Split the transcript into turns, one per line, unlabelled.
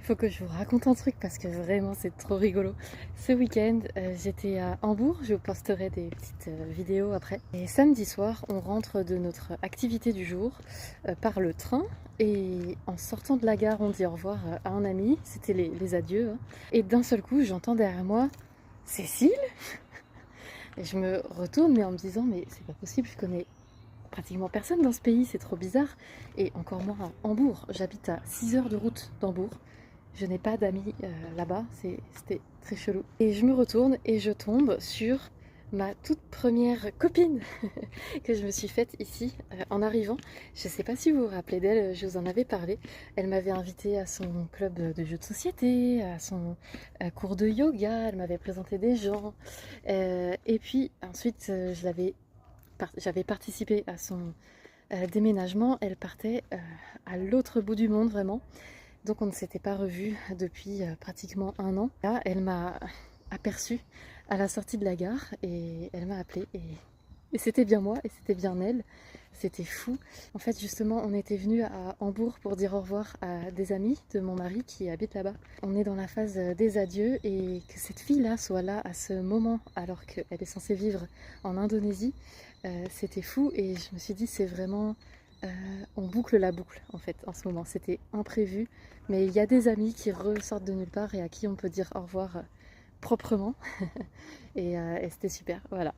Faut que je vous raconte un truc parce que vraiment c'est trop rigolo. Ce week-end, j'étais à Hambourg, je vous posterai des petites vidéos après. Et samedi soir, on rentre de notre activité du jour par le train. Et en sortant de la gare, on dit au revoir à un ami, c'était les adieux. Hein. Et d'un seul coup, j'entends derrière moi Cécile. Et je me retourne, mais en me disant, mais c'est pas possible, je connais pratiquement personne dans ce pays, c'est trop bizarre. Et encore moins à Hambourg, j'habite à 6 heures de route d'Hambourg. Je n'ai pas d'amis là-bas, c'était très chelou. Et je me retourne et je tombe sur ma toute première copine que je me suis faite ici en arrivant. Je ne sais pas si vous vous rappelez d'elle, je vous en avais parlé. Elle m'avait invitée à son club de jeux de société, à son cours de yoga, elle m'avait présenté des gens. Et puis ensuite, j'avais participé à son déménagement. Elle partait à l'autre bout du monde vraiment. Donc on ne s'était pas revus depuis pratiquement un an. Là, elle m'a aperçue à la sortie de la gare et elle m'a appelée et c'était bien moi et c'était bien elle. C'était fou. En fait, justement, on était venus à Hambourg pour dire au revoir à des amis de mon mari qui habitent là-bas. On est dans la phase des adieux et que cette fille-là soit là à ce moment alors qu'elle est censée vivre en Indonésie, c'était fou et je me suis dit c'est vraiment... on boucle la boucle en fait en ce moment. C'était imprévu, mais il y a des amis qui ressortent de nulle part et à qui on peut dire au revoir proprement et c'était super. Voilà.